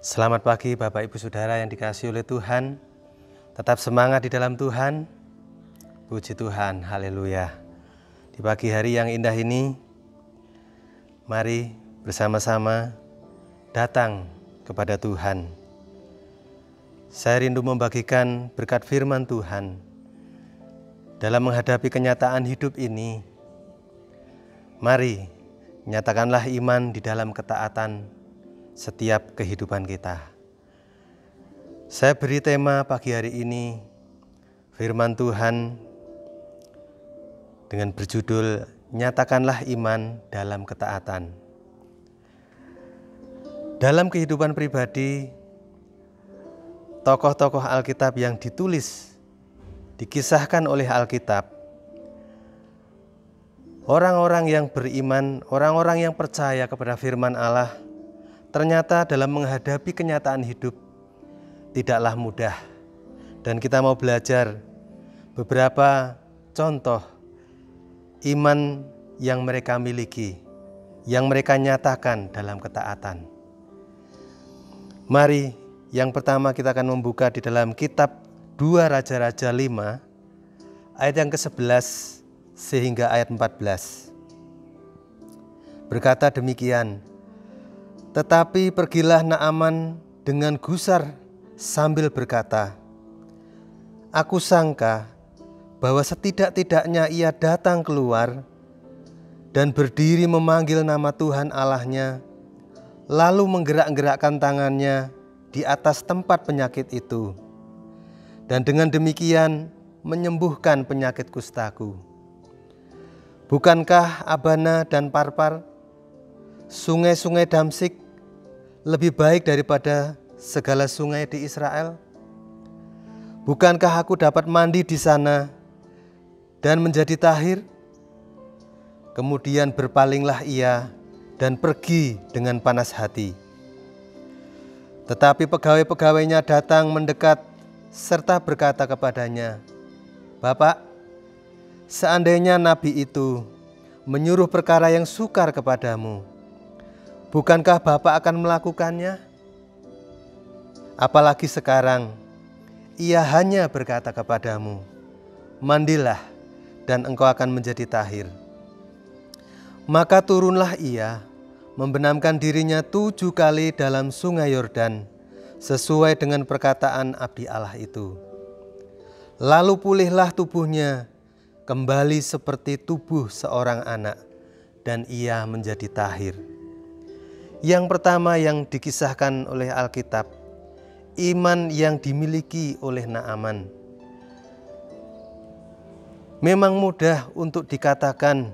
Selamat pagi Bapak Ibu Saudara yang dikasihi oleh Tuhan. Tetap semangat di dalam Tuhan. Puji Tuhan, haleluya. Di pagi hari yang indah ini, mari bersama-sama datang kepada Tuhan. Saya rindu membagikan berkat firman Tuhan dalam menghadapi kenyataan hidup ini. Mari nyatakanlah iman di dalam ketaatan setiap kehidupan kita. Saya beri tema pagi hari ini firman Tuhan dengan berjudul Nyatakanlah iman dalam ketaatan. Dalam kehidupan pribadi, tokoh-tokoh Alkitab yang dikisahkan oleh Alkitab, orang-orang yang beriman, orang-orang yang percaya kepada firman Allah, ternyata dalam menghadapi kenyataan hidup tidaklah mudah. Dan kita mau belajar beberapa contoh iman yang mereka miliki, yang mereka nyatakan dalam ketaatan. Mari, yang pertama kita akan membuka di dalam kitab 2 Raja-Raja 5, ayat yang ke-11 sehingga ayat 14. Berkata demikian, tetapi pergilah Naaman dengan gusar sambil berkata, aku sangka bahwa setidak-tidaknya ia datang keluar dan berdiri memanggil nama Tuhan Allahnya, lalu menggerak-gerakkan tangannya di atas tempat penyakit itu, dan dengan demikian menyembuhkan penyakit kustaku. Bukankah Abana dan Parpar, sungai-sungai Damsik, lebih baik daripada segala sungai di Israel? Bukankah aku dapat mandi di sana dan menjadi tahir? Kemudian berpalinglah ia dan pergi dengan panas hati. Tetapi pegawai-pegawainya datang mendekat serta berkata kepadanya, Bapak, seandainya nabi itu menyuruh perkara yang sukar kepadamu, bukankah Bapak akan melakukannya? Apalagi sekarang ia hanya berkata kepadamu, mandilah dan engkau akan menjadi tahir. Maka turunlah ia, membenamkan dirinya 7 kali dalam sungai Yordan, sesuai dengan perkataan abdi Allah itu. Lalu pulihlah tubuhnya, kembali seperti tubuh seorang anak, dan ia menjadi tahir. Yang pertama yang dikisahkan oleh Alkitab, iman yang dimiliki oleh Naaman. Memang mudah untuk dikatakan,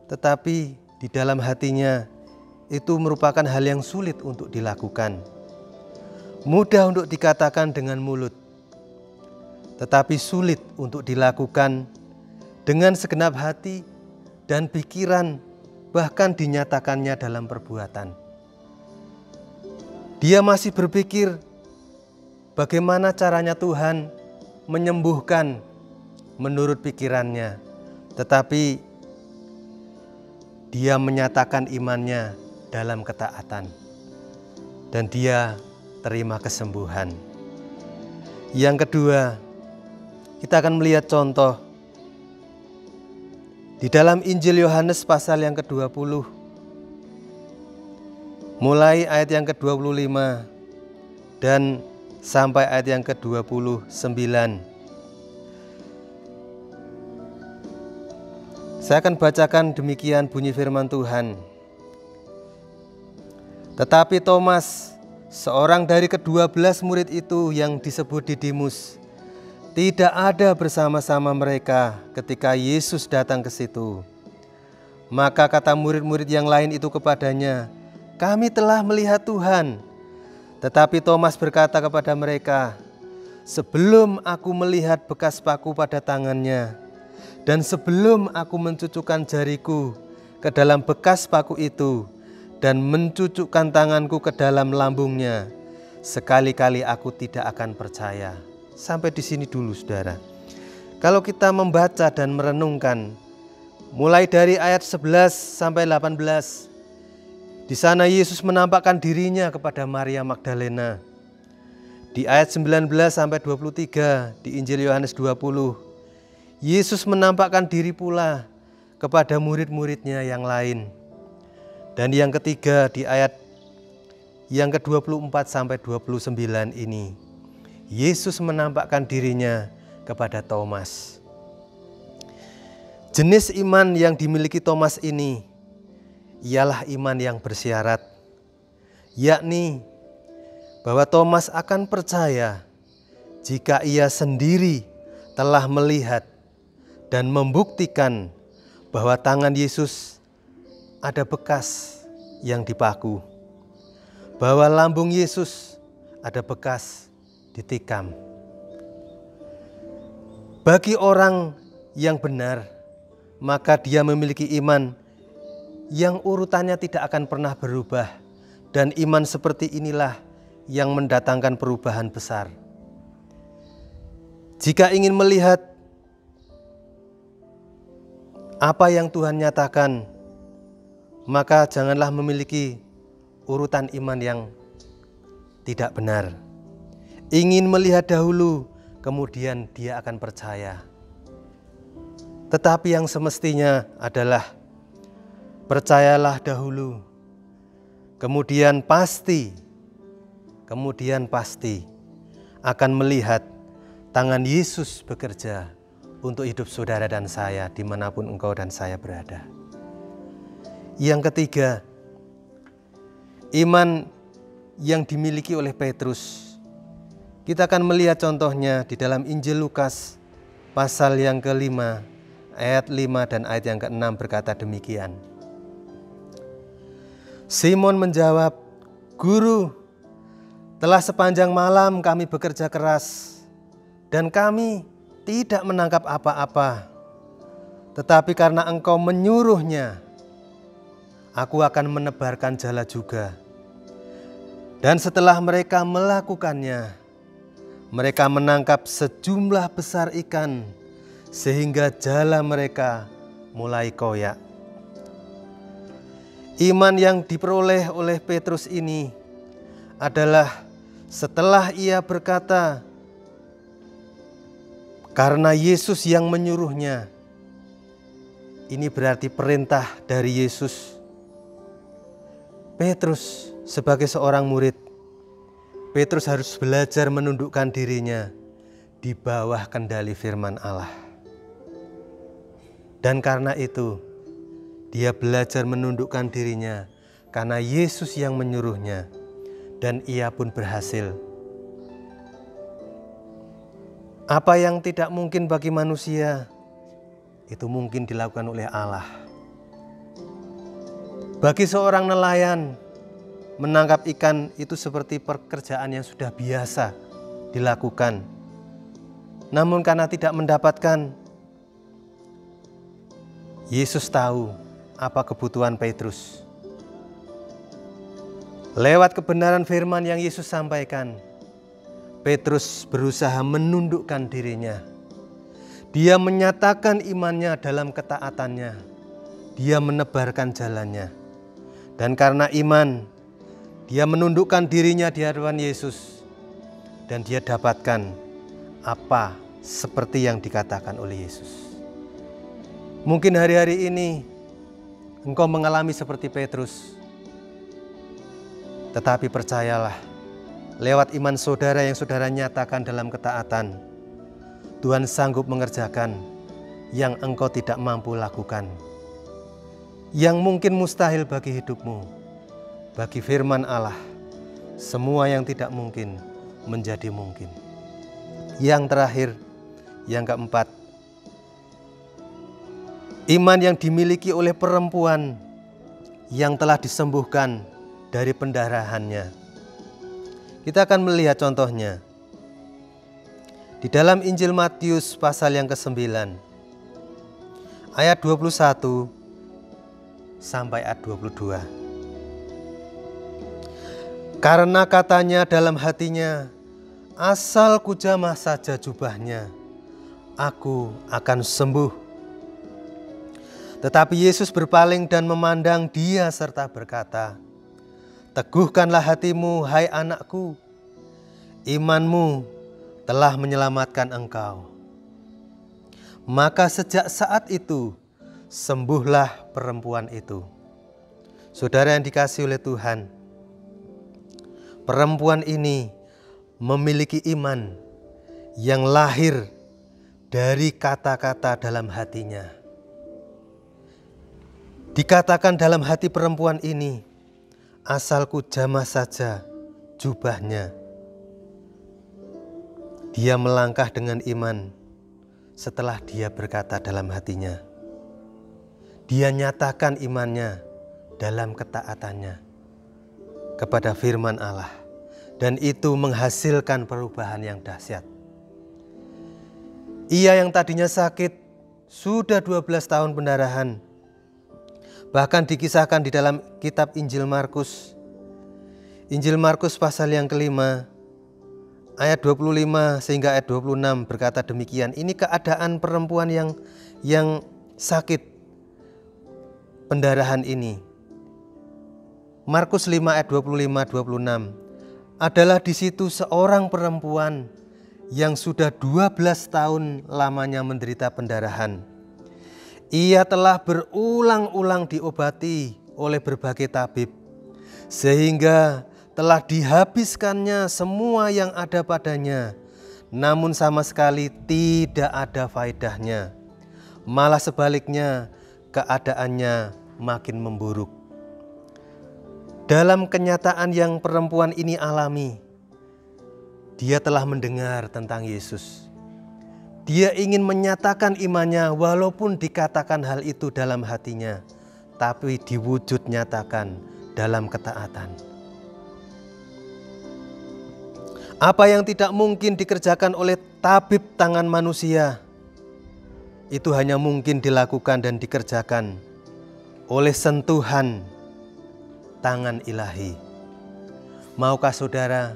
tetapi di dalam hatinya itu merupakan hal yang sulit untuk dilakukan. Mudah untuk dikatakan dengan mulut, tetapi sulit untuk dilakukan dengan segenap hati dan pikiran, bahkan dinyatakannya dalam perbuatan. Dia masih berpikir bagaimana caranya Tuhan menyembuhkan menurut pikirannya, tetapi dia menyatakan imannya dalam ketaatan, dan dia terima kesembuhan. Yang kedua, kita akan melihat contoh di dalam Injil Yohanes pasal yang ke-20, mulai ayat yang ke-25 dan sampai ayat yang ke-29. Saya akan bacakan demikian bunyi firman Tuhan. Tetapi Thomas, seorang dari ke-12 murid itu yang disebut Didimus, tidak ada bersama-sama mereka ketika Yesus datang ke situ. Maka kata murid-murid yang lain itu kepadanya, kami telah melihat Tuhan. Tetapi Thomas berkata kepada mereka, sebelum aku melihat bekas paku pada tangannya, dan sebelum aku mencucukkan jariku ke dalam bekas paku itu, dan mencucukkan tanganku ke dalam lambungnya, sekali-kali aku tidak akan percaya. Sampai di sini dulu saudara. Kalau kita membaca dan merenungkan, mulai dari ayat 11 sampai 18, Di sana Yesus menampakkan dirinya kepada Maria Magdalena. Di ayat 19 sampai 23 di Injil Yohanes 20, Yesus menampakkan diri pula kepada murid-muridnya yang lain. Dan yang ketiga di ayat yang ke-24 sampai 29 ini, Yesus menampakkan dirinya kepada Thomas. Jenis iman yang dimiliki Thomas ini ialah iman yang bersyarat, yakni bahwa Thomas akan percaya jika ia sendiri telah melihat dan membuktikan bahwa tangan Yesus ada bekas yang dipaku, bahwa lambung Yesus ada bekas ditikam. Bagi orang yang benar, maka dia memiliki iman yang urutannya tidak akan pernah berubah, dan iman seperti inilah yang mendatangkan perubahan besar. Jika ingin melihat apa yang Tuhan nyatakan, maka janganlah memiliki urutan iman yang tidak benar. Ingin melihat dahulu, kemudian dia akan percaya. Tetapi yang semestinya adalah percayalah dahulu, kemudian pasti akan melihat tangan Yesus bekerja untuk hidup saudara dan saya dimanapun engkau dan saya berada. Yang ketiga, iman yang dimiliki oleh Petrus. Kita akan melihat contohnya di dalam Injil Lukas pasal yang ke-5 ayat 5 dan ayat yang ke-6 berkata demikian. Simon menjawab, "Guru, telah sepanjang malam kami bekerja keras dan kami tidak menangkap apa-apa. Tetapi karena Engkau menyuruhnya, aku akan menebarkan jala juga." Dan setelah mereka melakukannya, mereka menangkap sejumlah besar ikan sehingga jala mereka mulai koyak. Iman yang diperoleh oleh Petrus ini adalah setelah ia berkata, karena Yesus yang menyuruhnya. Ini berarti perintah dari Yesus. Petrus sebagai seorang murid, Petrus harus belajar menundukkan dirinya di bawah kendali firman Allah. Dan karena itu, dia belajar menundukkan dirinya karena Yesus yang menyuruhnya, dan ia pun berhasil. Apa yang tidak mungkin bagi manusia, itu mungkin dilakukan oleh Allah. Bagi seorang nelayan, menangkap ikan itu seperti pekerjaan yang sudah biasa dilakukan. Namun karena tidak mendapatkan, Yesus tahu apa kebutuhan Petrus. Lewat kebenaran firman yang Yesus sampaikan, Petrus berusaha menundukkan dirinya. Dia menyatakan imannya dalam ketaatannya. Dia menebarkan jalannya. Dan karena iman, dia menundukkan dirinya di hadapan Yesus. Dan dia dapatkan apa seperti yang dikatakan oleh Yesus. Mungkin hari-hari ini engkau mengalami seperti Petrus. Tetapi percayalah, lewat iman saudara yang saudara nyatakan dalam ketaatan, Tuhan sanggup mengerjakan yang engkau tidak mampu lakukan. Yang mungkin mustahil bagi hidupmu, bagi firman Allah, semua yang tidak mungkin menjadi mungkin. Yang terakhir, yang keempat, iman yang dimiliki oleh perempuan yang telah disembuhkan dari pendarahannya. Kita akan melihat contohnya di dalam Injil Matius pasal yang ke-9 ayat 21 sampai ayat 22. Karena katanya dalam hatinya, asal kujamah saja jubahnya, aku akan sembuh. Tetapi Yesus berpaling dan memandang dia serta berkata, Teguhkanlah hatimu, hai anakku, imanmu telah menyelamatkan engkau. Maka sejak saat itu, sembuhlah perempuan itu. Saudara yang dikasihi oleh Tuhan, perempuan ini memiliki iman yang lahir dari kata-kata dalam hatinya. Dikatakan dalam hati perempuan ini, asalku jamah saja jubahnya. Dia melangkah dengan iman setelah dia berkata dalam hatinya. Dia nyatakan imannya dalam ketaatannya kepada firman Allah. Dan itu menghasilkan perubahan yang dahsyat. Ia yang tadinya sakit sudah 12 tahun pendarahan. Bahkan dikisahkan di dalam kitab Injil Markus. Injil Markus pasal yang kelima, ayat 25 sehingga ayat 26 berkata demikian. Ini keadaan perempuan yang sakit pendarahan ini. Markus 5 ayat 25-26. Adalah di situ seorang perempuan yang sudah 12 tahun lamanya menderita pendarahan. Ia telah berulang-ulang diobati oleh berbagai tabib, sehingga telah dihabiskannya semua yang ada padanya, namun sama sekali tidak ada faedahnya. Malah sebaliknya, keadaannya makin memburuk. Dalam kenyataan yang perempuan ini alami, dia telah mendengar tentang Yesus. Dia ingin menyatakan imannya walaupun dikatakan hal itu dalam hatinya, tapi diwujud nyatakan dalam ketaatan. Apa yang tidak mungkin dikerjakan oleh tabib tangan manusia, itu hanya mungkin dilakukan dan dikerjakan oleh sentuhan tangan ilahi. Maukah saudara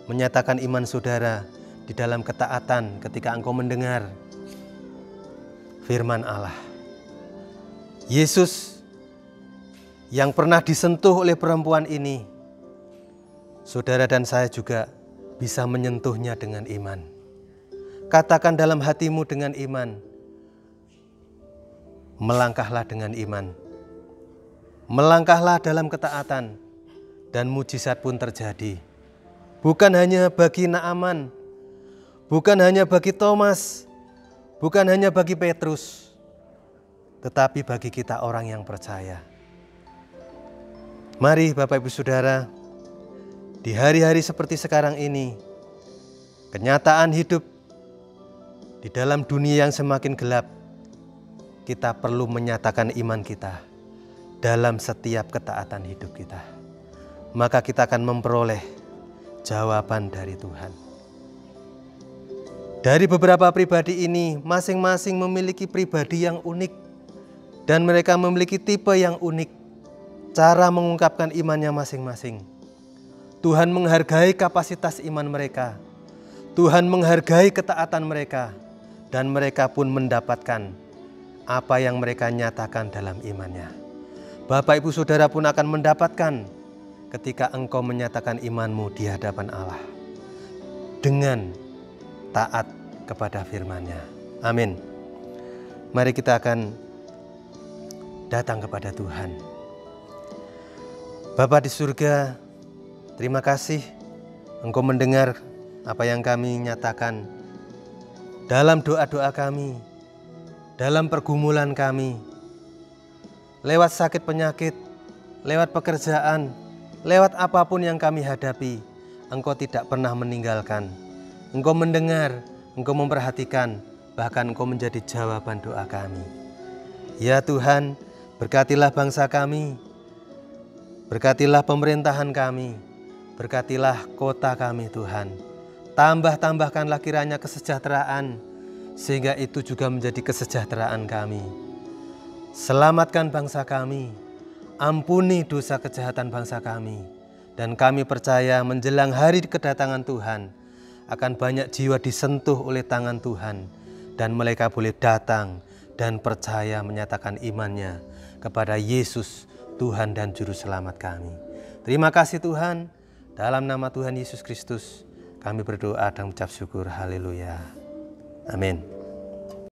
menyatakan iman saudara di dalam ketaatan ketika engkau mendengar firman Allah? Yesus yang pernah disentuh oleh perempuan ini, saudara dan saya juga bisa menyentuhnya dengan iman. Katakan dalam hatimu dengan iman, melangkahlah dengan iman. Melangkahlah dalam ketaatan, dan mujizat pun terjadi. Bukan hanya bagi Naaman, bukan hanya bagi Thomas, bukan hanya bagi Petrus, tetapi bagi kita orang yang percaya. Mari Bapak Ibu Saudara, di hari-hari seperti sekarang ini, kenyataan hidup di dalam dunia yang semakin gelap, kita perlu menyatakan iman kita dalam setiap ketaatan hidup kita. Maka kita akan memperoleh jawaban dari Tuhan. Dari beberapa pribadi ini, masing-masing memiliki pribadi yang unik. Dan mereka memiliki tipe yang unik. Cara mengungkapkan imannya masing-masing. Tuhan menghargai kapasitas iman mereka. Tuhan menghargai ketaatan mereka. Dan mereka pun mendapatkan apa yang mereka nyatakan dalam imannya. Bapak Ibu Saudara pun akan mendapatkan ketika engkau menyatakan imanmu di hadapan Allah dengan taat kepada firman-Nya. Amin. Mari kita akan datang kepada Tuhan. Bapa di surga, terima kasih Engkau mendengar apa yang kami nyatakan dalam doa-doa kami, dalam pergumulan kami, lewat sakit penyakit, lewat pekerjaan, lewat apapun yang kami hadapi, Engkau tidak pernah meninggalkan. Engkau mendengar, Engkau memperhatikan, bahkan Engkau menjadi jawaban doa kami. Ya Tuhan, berkatilah bangsa kami, berkatilah pemerintahan kami, berkatilah kota kami Tuhan. Tambahkanlah kiranya kesejahteraan, sehingga itu juga menjadi kesejahteraan kami. Selamatkan bangsa kami, ampuni dosa kejahatan bangsa kami, dan kami percaya menjelang hari kedatangan Tuhan, akan banyak jiwa disentuh oleh tangan Tuhan, dan mereka boleh datang dan percaya menyatakan imannya kepada Yesus, Tuhan dan Juru Selamat kami. Terima kasih Tuhan, dalam nama Tuhan Yesus Kristus kami berdoa dan mengucap syukur. Haleluya. Amin.